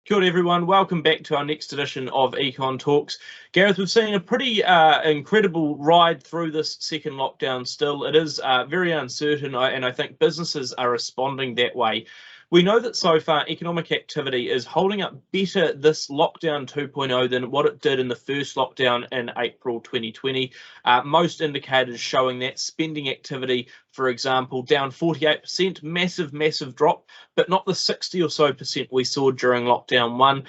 Kia ora everyone, welcome back to our next edition of Econ Talks. Gareth, we've seen a pretty incredible ride through this second lockdown still. It is very uncertain, and I think businesses are responding that way. We know that so far economic activity is holding up better this lockdown 2.0 than what it did in the first lockdown in April 2020. Most indicators showing that spending activity, for example, down 48%, massive drop, but not the 60 or so percent we saw during lockdown one.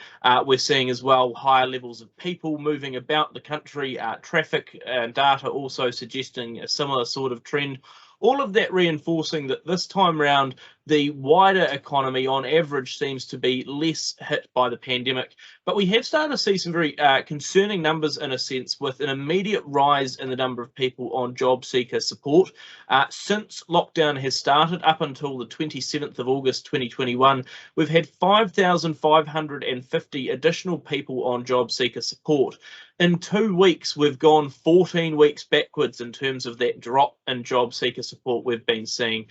We're seeing as well higher levels of people moving about the country, traffic data also suggesting a similar sort of trend. All of that reinforcing that this time round, the wider economy on average seems to be less hit by the pandemic. But we have started to see some very concerning numbers in a sense, with an immediate rise in the number of people on Jobseeker support. Since lockdown has started up until the 27th of August 2021, we've had 5,550 additional people on Jobseeker support. In 2 weeks, we've gone 14 weeks backwards in terms of that drop in Jobseeker support we've been seeing.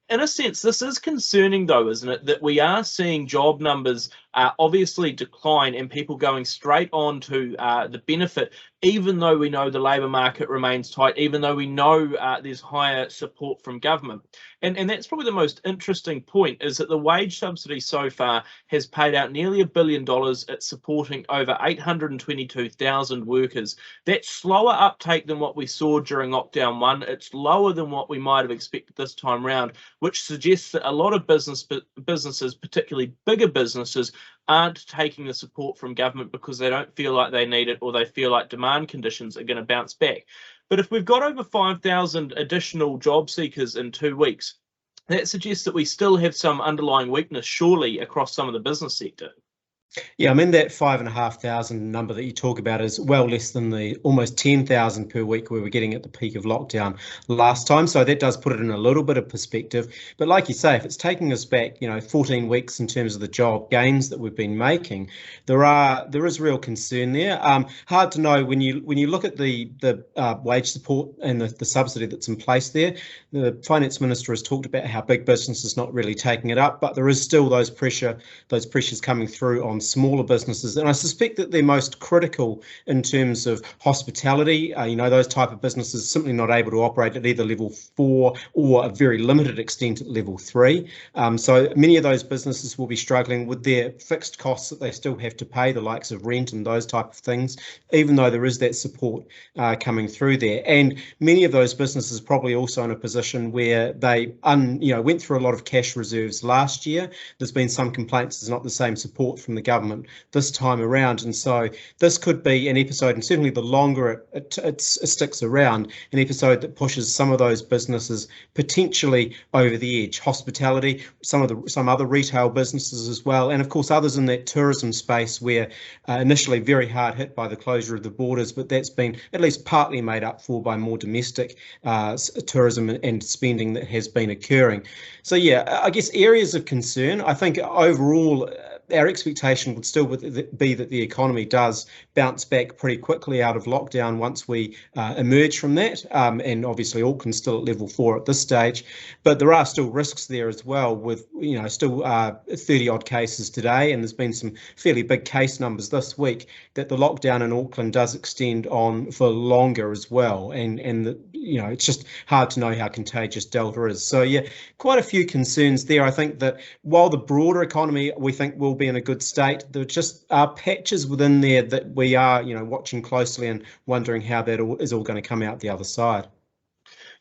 In a sense, this is concerning, though, isn't it, that we are seeing job numbers obviously decline and people going straight on to the benefit, even though we know the labour market remains tight, even though we know there's higher support from government. And that's probably the most interesting point, is that the wage subsidy so far has paid out nearly $1 billion. It's supporting over 822,000 workers. That's slower uptake than what we saw during lockdown one. It's lower than what we might have expected this time round, which suggests that a lot of businesses, particularly bigger businesses, aren't taking the support from government because they don't feel like they need it, or they feel like demand conditions are going to bounce back. But if we've got over 5,000 additional job seekers in 2 weeks, that suggests that we still have some underlying weakness, surely, across some of the business sector. Yeah, I mean, that 5,500 number that you talk about is well less than the almost 10,000 per week we were getting at the peak of lockdown last time. So that does put it in a little bit of perspective. But like you say, if it's taking us back, 14 weeks in terms of the job gains that we've been making, there is real concern there. Hard to know when you look at the wage support and the subsidy that's in place there. The finance minister has talked about how big business is not really taking it up, but there is still those pressures coming through on smaller businesses, and I suspect that they're most critical in terms of hospitality. Those type of businesses simply not able to operate at either level 4 or a very limited extent at level 3. So many of those businesses will be struggling with their fixed costs that they still have to pay, the likes of rent and those type of things, even though there is that support coming through there. And many of those businesses probably also in a position where they went through a lot of cash reserves last year. There's been some complaints there's not the same support from the government this time around, and so this could be an episode, and certainly the longer it sticks around, an episode that pushes some of those businesses potentially over the edge. Hospitality, some other retail businesses as well, and of course others in that tourism space where initially very hard hit by the closure of the borders, but that's been at least partly made up for by more domestic tourism and spending that has been occurring. So yeah, I guess areas of concern. I think overall our expectation would still be that the economy does bounce back pretty quickly out of lockdown once we emerge from that. And obviously Auckland's still at level 4 at this stage, but there are still risks there as well, with still 30 odd cases today, and there's been some fairly big case numbers this week, that the lockdown in Auckland does extend on for longer as well, and it's just hard to know how contagious Delta is. So yeah, quite a few concerns there. I think that while the broader economy we think will be in a good state, there just are patches within there that we are watching closely and wondering how that is all going to come out the other side.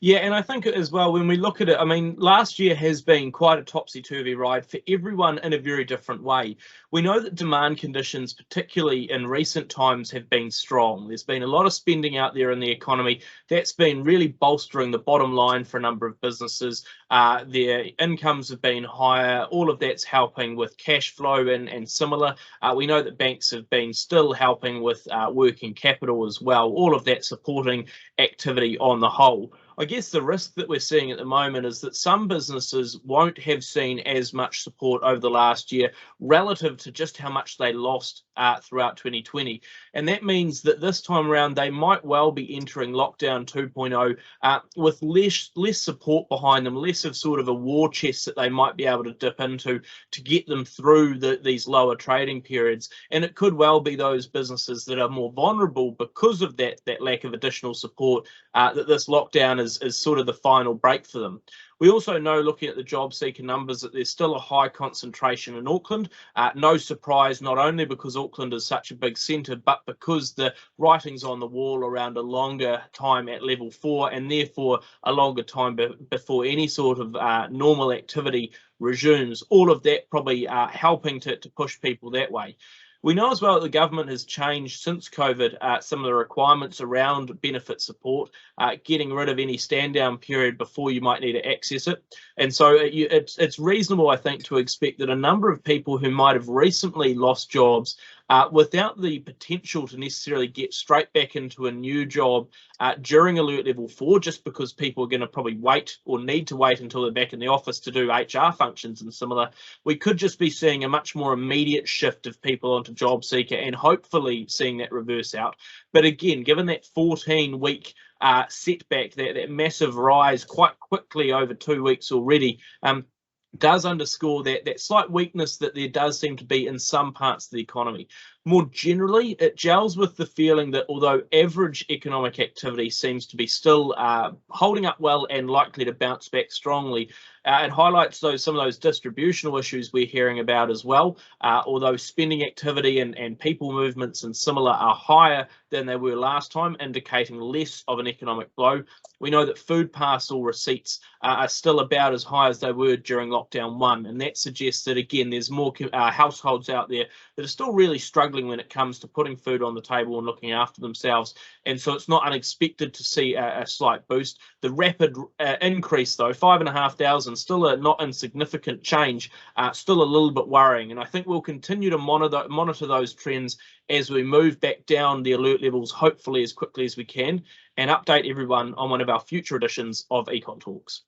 Yeah, and I think as well, when we look at it, I mean, last year has been quite a topsy-turvy ride for everyone in a very different way. We know that demand conditions, particularly in recent times, have been strong. There's been a lot of spending out there in the economy. That's been really bolstering the bottom line for a number of businesses. Their incomes have been higher. All of that's helping with cash flow and similar. We know that banks have been still helping with working capital as well. All of that supporting activity on the whole. I guess the risk that we're seeing at the moment is that some businesses won't have seen as much support over the last year relative to just how much they lost throughout 2020. And that means that this time around, they might well be entering lockdown 2.0 with less support behind them, less of sort of a war chest that they might be able to dip into to get them through these lower trading periods. And it could well be those businesses that are more vulnerable because of that lack of additional support, that this lockdown is sort of the final break for them. We also know, looking at the Jobseeker numbers, that there's still a high concentration in Auckland. No surprise, not only because Auckland is such a big centre, but because the writing's on the wall around a longer time at level 4, and therefore a longer time before any sort of normal activity resumes. All of that probably helping to push people that way. We know as well that the government has changed since COVID some of the requirements around benefit support, getting rid of any stand-down period before you might need to access it. And so it's reasonable, I think, to expect that a number of people who might have recently lost jobs without the potential to necessarily get straight back into a new job during Alert Level 4, just because people are going to probably wait or need to wait until they're back in the office to do HR functions and similar, we could just be seeing a much more immediate shift of people onto Jobseeker and hopefully seeing that reverse out. But again, given that 14-week setback, that massive rise quite quickly over 2 weeks already, does underscore that slight weakness that there does seem to be in some parts of the economy. More generally, it gels with the feeling that although average economic activity seems to be still holding up well and likely to bounce back strongly, it highlights some of those distributional issues we're hearing about as well. Although spending activity and people movements and similar are higher than they were last time, indicating less of an economic blow. We know that food parcel receipts are still about as high as they were during lockdown 1, and that suggests that, again, there's more households out there that are still really struggling when it comes to putting food on the table and looking after themselves. And so it's not unexpected to see a slight boost. The rapid increase, though, 5,500, still a not insignificant change, still a little bit worrying. And I think we'll continue to monitor those trends as we move back down the alert levels, hopefully as quickly as we can, and update everyone on one of our future editions of Econ Talks.